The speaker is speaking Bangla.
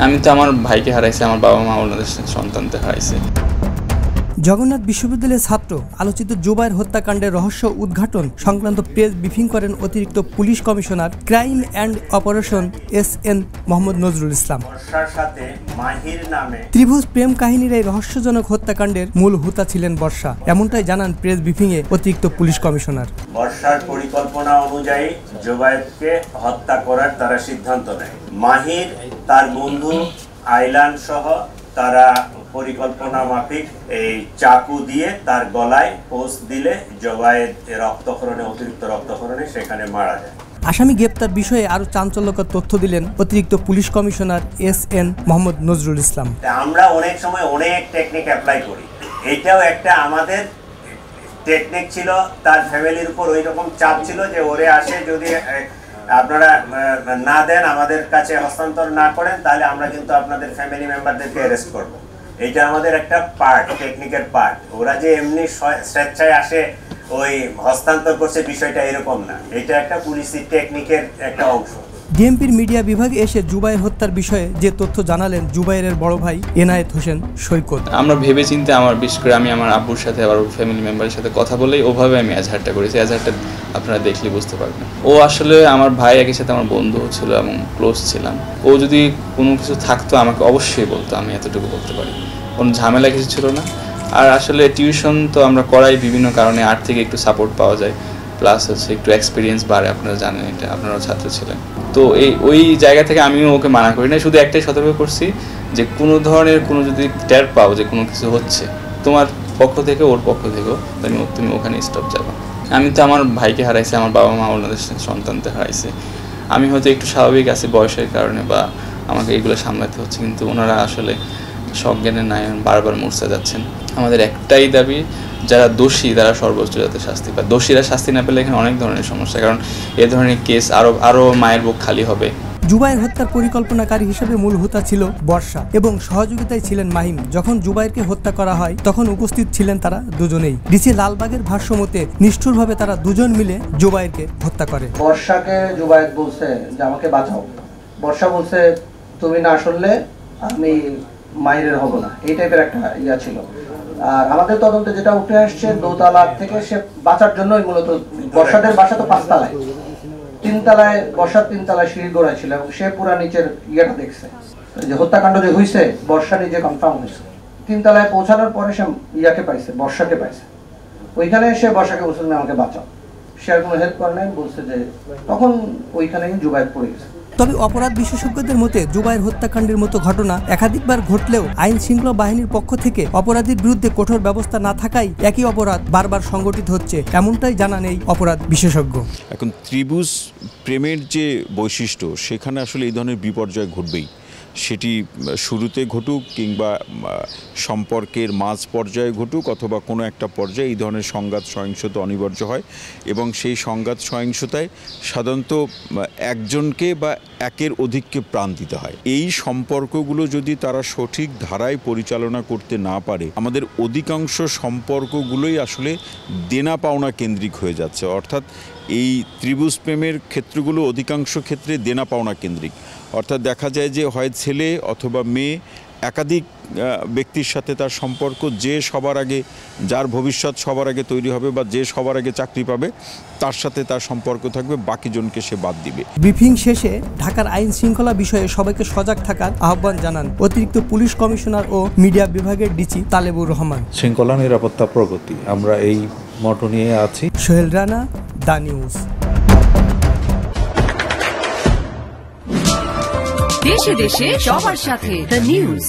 আমি তো আমার ভাইকে হারাইছি, আমার বাবা মা ওনাদের সন্তানকে হারাইছে। জগন্নাথ বিশ্ববিদ্যালয়ের ছাত্র আলোচিত জুবায়ের হত্যাকাণ্ডের রহস্য উদ্ঘাটন সংক্রান্ত প্রেস ব্রিফিং করেন অতিরিক্ত police commissioner crime and operation SN Mohammad Nazrul Islam. ত্রিভুজ প্রেম কাহিনীর এই রহস্যজনক হত্যাকাণ্ডের মূল হোতা ছিলেন বর্ষা, এমনটাই জানান প্রেস ব্রিফিংয়ে অতিরিক্ত পুলিশ কমিশনার। বর্ষার পরিকল্পনা অনুযায়ী জুবায়েরকে হত্যা করার তারা সিদ্ধান্ত নেয়। মাহির তার বন্ধু আইলান সহ তারা পরিকল্পনা মাফিক এই চাকু দিয়ে তার গলায় পোস্ট দিলে জুবায়ের অতিরিক্ত রক্তক্ষরণে সেখানে মারা যায়। আসামি গ্রেপ্তার বিষয়ে আরো চাঞ্চল্যকর তথ্য দিলেন অতিরিক্ত police commissioner SN Mohammad Nazrul Islam. আমরা অনেক সময় অনেক টেকনিক অ্যাপ্লাই করি, এটাও একটা আমাদের টেকনিক ছিল। তার ফ্যামিলির উপর ওই রকম চাপ ছিল যে ওরে আসে যদি আপনারা না দেন, আমাদের কাছে হস্তান্তর না করেন, তাহলে আমরা কিন্তু আপনাদের ফ্যামিলি মেম্বারদেরকে অ্যারেস্ট করব। এটা আমাদের একটা পার্ট, টেকনিকের পার্ট। ওরা যে এমনি স্বেচ্ছায় আসে ওই হস্তান্তর করছে বিষয়টা এরকম না, এটা একটা পুলিশি টেকনিকের একটা অংশ। ডিএমপির মিডিয়া বিভাগে এসে জুবায়ের হত্যার বিষয়ে যে তথ্য জানালেন জুবায়েরের বড় ভাই এনায়েত হোসেন সৈকত। আমরা ভেবে চিন্তে বিশেষ করে আমি আমার আব্বুর সাথে আবার ফ্যামিলি মেম্বারের সাথে কথা বলেই ওভাবে আমি এজাহারটা করেছি। এজাহারটা আপনারা দেখলে বুঝতে পারবেন। ও আসলে আমার ভাই একই সাথে আমার বন্ধু ছিল এবং ক্লোজ ছিলাম। ও যদি কোনো কিছু থাকতো আমাকে অবশ্যই বলতো, আমি এতটুকু বলতে পারি। কোনো ঝামেলা কিছু ছিল না। আর আসলে টিউশন তো আমরা করাই বিভিন্ন কারণে, আর্থিক একটু সাপোর্ট পাওয়া যায়, প্লাস হচ্ছে একটু এক্সপিরিয়েন্স বাড়ে। আপনারা জানেন এটা, আপনারাও ছাত্র ছিলেন। তো ওই জায়গা থেকে আমিও ওকে মানা করি না, শুধু একটাই সতর্ক করছি যে কোনো ধরনের কোনো যদি টের পাও যে কোনো কিছু হচ্ছে তোমার পক্ষ থেকে ওর পক্ষ থেকেও, তুমি ওখানে স্টপ যাবে। আমি তো আমার ভাইকে হারাইছি, আমার বাবা মা ওনাদের সন্তানকে হারাইছে। আমি হয়তো একটু স্বাভাবিক আছি বয়সের কারণে বা আমাকে এগুলো সামলাতে হচ্ছে, কিন্তু ওনারা আসলে সজ্ঞানে নাই, বারবার মূর্ছা যাচ্ছেন। আমাদের একটাই দাবি, যারা দোষী তারা সর্বোচ্চ যাতে শাস্তি পায়। দোষীরা শাস্তি না পেলে এখানে অনেক ধরনের সমস্যা, কারণ এ ধরনের কেস আরো মায়ের বুক খালি হবে। জুবায়ের হত্যার পরিকল্পনাকারী হিসেবে মূল হোতা ছিল বর্ষা এবং সহযোগিতায় ছিলেন মাহিম। যখন জুবায়েরকে হত্যা করা হয় তখন উপস্থিত ছিলেন তারা দুজনেই। ডিসি লালবাগের ভাষ্য মতে নিষ্ঠুরভাবে তারা দুজন মিলে জুবায়েরকে হত্যা করে। বর্ষাকে জুবায়ের বলছে যে আমাকে বাঁচাও, বর্ষা বলছে তুমি না শুনলে আমি মাহিরের হব না, এই টাইপের একটা ইয়া ছিল। আর আমাদের তদন্তে যেটা উঠে আসছে, দোতলা থেকে সে বাঁচার জন্যই মূলত, বর্ষাদের বাসা তো 5 তলায়, 3 তলায় বর্ষার 3 তলায় সিঁড়ি গোড়ায় ছিল এবং সে পুরা নিচের ইয়েটা দেখছে যে হত্যাকাণ্ড যে হয়েছে, বর্ষা নিজে কনফার্ম হয়েছে। 3 তলায় পৌঁছানোর পরে সে ইয়াকে পাইছে, বর্ষাকে পাইছে। ওইখানে সে বর্ষাকে বলছে আমাকে বাঁচাও, সে আর কোনো হেল্প করে নাই, বলছে যে তখন ওইখানেই জুবায়ের পড়ে গেছে। তবে অপরাধ বিশেষজ্ঞদের মতে জুবায়ের হত্যাকাণ্ডের মতো ঘটনা একাধিকবার ঘটলেও আইন শৃঙ্খলা বাহিনীর পক্ষ থেকে অপরাধীর বিরুদ্ধে কঠোর ব্যবস্থা না থাকায় একই অপরাধ বারবার সংঘটিত হচ্ছে, এমনটাই জানান এই অপরাধ বিশেষজ্ঞ। এখন ত্রিভুজ প্রেমের যে বৈশিষ্ট্য, সেখানে আসলে এই ধরনের বিপর্যয় ঘটবেই। সেটি শুরুতে ঘটুক কিংবা সম্পর্কের মাঝ পর্যায়ে ঘটুক অথবা কোনো একটা পর্যায়ে এই ধরনের সংঘাত সহিংসতা অনিবার্য হয় এবং সেই সংঘাত সহিংসতায় সাধারণত একজনকে বা একের অধিককে প্রাণ দিতে হয়। এই সম্পর্কগুলো যদি তারা সঠিক ধারায় পরিচালনা করতে না পারে, আমাদের অধিকাংশ সম্পর্কগুলোই আসলে দেনা পাওনা কেন্দ্রিক হয়ে যাচ্ছে। অর্থাৎ এই ত্রিভুজ প্রেমের ক্ষেত্রগুলো অধিকাংশ ক্ষেত্রে দেনা পাওনা কেন্দ্রিক। অর্থাৎ দেখা যায় যে হয় ছেলে অথবা মেয়ে একাধিক ব্যক্তির সাথে তার সম্পর্ক, যে সবার আগে, যার ভবিষ্যৎ সবার আগে তৈরি হবে বা যে সবার আগে চাকরি পাবে তার সাথে তার সম্পর্ক থাকবে, বাকি জনকে সে বাদ দিবে। ব্রিফিং শেষে ঢাকার আইন শৃঙ্খলা বিষয়ে সবাইকে সজাগ থাকার আহ্বান জানান অতিরিক্ত পুলিশ কমিশনার ও মিডিয়া বিভাগের ডিসি তালেবুর রহমান। শৃঙ্খলা, নিরাপত্তা, প্রগতি, আমরা এই মটো নিয়ে আছি। Sohel Rana, the news. দেশে দেশে সবার সাথে, দ্য নিউজ।